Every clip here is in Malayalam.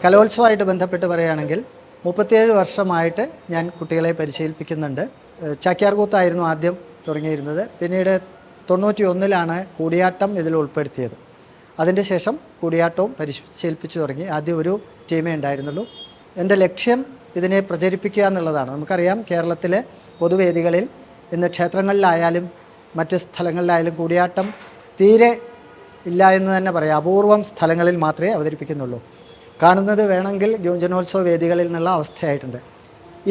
കലോത്സവമായിട്ട് ബന്ധപ്പെട്ട് പറയുകയാണെങ്കിൽ 37 വർഷമായിട്ട് ഞാൻ കുട്ടികളെ പരിശീലിപ്പിക്കുന്നുണ്ട്. ചാക്യാർകൂത്തായിരുന്നു ആദ്യം തുടങ്ങിയിരുന്നത്. പിന്നീട് 91-ലാണ് കൂടിയാട്ടം ഇതിൽ ഉൾപ്പെടുത്തിയത്. അതിൻ്റെ ശേഷം കൂടിയാട്ടവും പരിശീലിപ്പിച്ചു തുടങ്ങി. ആദ്യം ഒരു ടീമേ ഉണ്ടായിരുന്നുള്ളൂ. എൻ്റെ ലക്ഷ്യം ഇതിനെ പ്രചരിപ്പിക്കുക എന്നുള്ളതാണ്. നമുക്കറിയാം, കേരളത്തിലെ പൊതുവേദികളിൽ ഇന്ന് ക്ഷേത്രങ്ങളിലായാലും മറ്റ് സ്ഥലങ്ങളിലായാലും കൂടിയാട്ടം തീരെ ഇല്ല എന്ന് തന്നെ പറയാം. അപൂർവം സ്ഥലങ്ങളിൽ മാത്രമേ അവതരിപ്പിക്കുന്നുള്ളൂ. കാണുന്നത് വേണമെങ്കിൽ യുവജനോത്സവ വേദികളിൽ നിന്നുള്ള അവസ്ഥയായിട്ടുണ്ട്.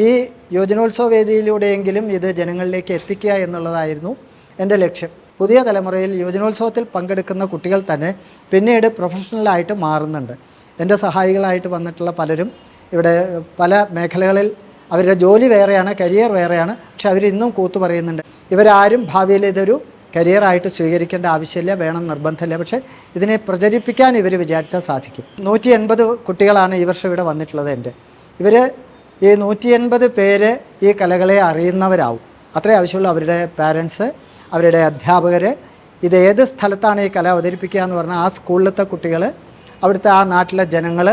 ഈ യുവജനോത്സവ വേദിയിലൂടെയെങ്കിലും ഇത് ജനങ്ങളിലേക്ക് എത്തിക്കുക എന്നുള്ളതായിരുന്നു എൻ്റെ ലക്ഷ്യം. പുതിയ തലമുറയിൽ യുവജനോത്സവത്തിൽ പങ്കെടുക്കുന്ന കുട്ടികൾ തന്നെ പിന്നീട് പ്രൊഫഷണലായിട്ട് മാറുന്നുണ്ട്. എൻ്റെ സഹായികളായിട്ട് വന്നിട്ടുള്ള പലരും ഇവിടെ പല മേഖലകളിൽ അവരുടെ ജോലി വേറെയാണ്, കരിയർ വേറെയാണ്. പക്ഷെ അവരിന്നും കൂത്തു പറയുന്നുണ്ട്. ഇവരാരും ഭാവിയിൽ ഇതൊരു കരിയറായിട്ട് സ്വീകരിക്കേണ്ട ആവശ്യമില്ല, വേണം നിർബന്ധമില്ല. പക്ഷേ ഇതിനെ പ്രചരിപ്പിക്കാൻ ഇവർ വിചാരിച്ചാൽ സാധിക്കും. 180 കുട്ടികളാണ് ഈ വർഷം ഇവിടെ വന്നിട്ടുള്ളത്. ഇവർ ഈ 180 പേര് ഈ കലകളെ അറിയുന്നവരാവും. അത്രേ ആവശ്യമുള്ളൂ. അവരുടെ പാരൻസ്, അവരുടെ അധ്യാപകർ, ഇത് ഏത് സ്ഥലത്താണ് ഈ കല അവതരിപ്പിക്കുക എന്ന് പറഞ്ഞാൽ ആ സ്കൂളിലത്തെ കുട്ടികൾ, അവിടുത്തെ ആ നാട്ടിലെ ജനങ്ങൾ,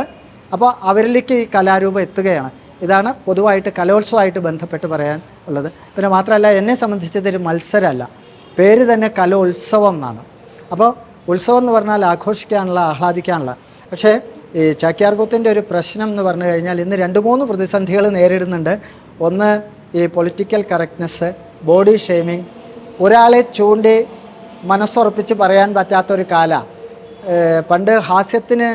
അപ്പോൾ അവരിലേക്ക് ഈ കലാരൂപം എത്തുകയാണ്. ഇതാണ് പൊതുവായിട്ട് കലോത്സവമായിട്ട് ബന്ധപ്പെട്ട് പറയാൻ ഉള്ളത്. പിന്നെ മാത്രമല്ല, എന്നെ സംബന്ധിച്ചതൊരു മത്സരമല്ല, പേര് തന്നെ കലോത്സവം എന്നാണ്. അപ്പോൾ ഉത്സവം എന്ന് പറഞ്ഞാൽ ആഘോഷിക്കാനുള്ള, ആഹ്ലാദിക്കാനുള്ള. പക്ഷേ ഈ ചാക്യാർകൂത്തിൻ്റെ ഒരു പ്രശ്നം എന്ന് പറഞ്ഞു കഴിഞ്ഞാൽ ഇന്ന് 2-3 പ്രതിസന്ധികൾ നേരിടുന്നുണ്ട്. ഒന്ന്, ഈ പൊളിറ്റിക്കൽ കറക്റ്റ്നെസ്, ബോഡി ഷെയ്മിങ്, ഒരാളെ ചൂണ്ടി മനസ്സുറപ്പിച്ച് പറയാൻ പറ്റാത്തൊരു കാല. പണ്ട് ഹാസ്യത്തിന്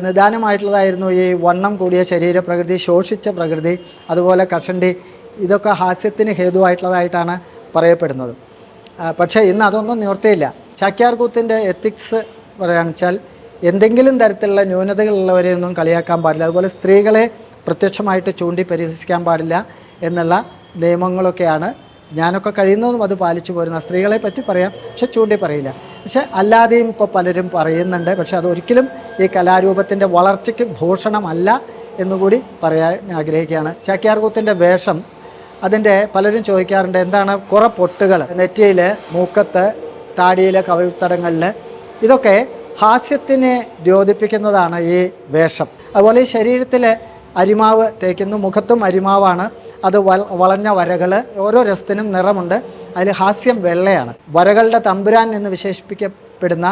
നിദാനമായിട്ടുള്ളതായിരുന്നു ഈ വണ്ണം കൂടിയ ശരീരപ്രകൃതി, ശോഷിച്ച പ്രകൃതി, അതുപോലെ കഷണ്ടി. ഇതൊക്കെ ഹാസ്യത്തിന് ഹേതുവായിട്ടുള്ളതായിട്ടാണ് പറയപ്പെടുന്നത്. പക്ഷേ ഇന്ന് അതൊന്നും നിവർത്തിയില്ല. ചാക്യാർകൂത്തിൻ്റെ എത്തിക്സ് പറയുകയാണെന്ന് വെച്ചാൽ എന്തെങ്കിലും തരത്തിലുള്ള ന്യൂനതകളുള്ളവരെയൊന്നും കളിയാക്കാൻ പാടില്ല. അതുപോലെ സ്ത്രീകളെ പ്രത്യക്ഷമായിട്ട് ചൂണ്ടി പരിഹസിക്കാൻ പാടില്ല എന്നുള്ള നിയമങ്ങളൊക്കെയാണ്. ഞാനൊക്കെ കഴിയുന്നതും അത് പാലിച്ചു പോരുന്ന. സ്ത്രീകളെ പറ്റി പറയാം, പക്ഷെ ചൂണ്ടി പറയില്ല. പക്ഷെ അല്ലാതെയും ഇപ്പോൾ പലരും പറയുന്നുണ്ട്. പക്ഷെ അതൊരിക്കലും ഈ കലാരൂപത്തിൻ്റെ വളർച്ചയ്ക്ക് ഭൂഷണമല്ല എന്നുകൂടി പറയാൻ ആഗ്രഹിക്കുകയാണ്. ചാക്യാർകൂത്തിൻ്റെ വേഷം, അതിൻ്റെ പലരും ചോദിക്കാറുണ്ട്, എന്താണ് കുറേ പൊട്ടുകൾ നെറ്റിയിൽ, മൂക്കത്ത്, താടിയിൽ, കവിൾത്തടങ്ങളിൽ, ഇതൊക്കെ ഹാസ്യത്തിനെ ദ്യോതിപ്പിക്കുന്നതാണ് ഈ വേഷം. അതുപോലെ ഈ ശരീരത്തിൽ അരിമാവ് തേക്കുന്നു, മുഖത്തും അരിമാവാണ്. അത് വളഞ്ഞ വരകൾ, ഓരോ രസത്തിനും നിറമുണ്ട്. അതിൽ ഹാസ്യം വെള്ളയാണ്. വരകളുടെ തമ്പുരാൻ എന്ന് വിശേഷിപ്പിക്കപ്പെടുന്ന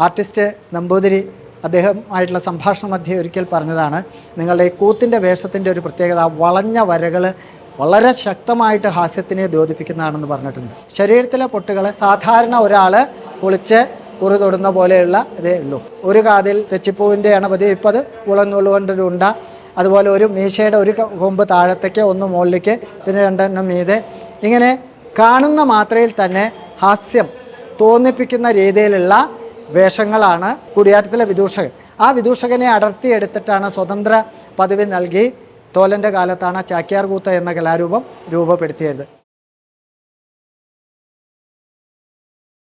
ആർട്ടിസ്റ്റ് നമ്പൂതിരി അദ്ദേഹമായിട്ടുള്ള സംഭാഷണ മധ്യേ ഒരിക്കൽ പറഞ്ഞതാണ്, നിങ്ങളുടെ ഈ കൂത്തിൻ്റെ വേഷത്തിൻ്റെ ഒരു പ്രത്യേകത വളഞ്ഞ വരകൾ വളരെ ശക്തമായിട്ട് ഹാസ്യത്തിനെ ദ്യോതിപ്പിക്കുന്നതാണെന്ന് പറഞ്ഞിട്ടുണ്ട്. ശരീരത്തിലെ പൊട്ടുകൾ സാധാരണ ഒരാൾ കുളിച്ച് കുറി തൊടുന്ന പോലെയുള്ള ഇതേ ഉള്ളൂ. ഒരു കാതിൽ തെച്ചിപ്പൂവിൻ്റെ അണപതി, ഇപ്പോൾ അത് ഉളന്നുകൊണ്ടൊരു ഉണ്ട, അതുപോലെ ഒരു മീശയുടെ ഒരു കൊമ്പ് താഴത്തേക്ക്, ഒന്ന് മുകളിലേക്ക്, പിന്നെ 2 മീതെ. ഇങ്ങനെ കാണുന്ന മാത്രയിൽ തന്നെ ഹാസ്യം തോന്നിപ്പിക്കുന്ന രീതിയിലുള്ള വേഷങ്ങളാണ് കൂടിയാട്ടത്തിലെ വിദൂഷകൻ. ആ വിദൂഷകനെ അടർത്തിയെടുത്തിട്ടാണ് സ്വതന്ത്ര പദവി നൽകി തോലൻ്റെ കാലത്താണ് ചാക്യാർകൂത്ത് എന്ന കലാരൂപം രൂപപ്പെടുത്തിയത്.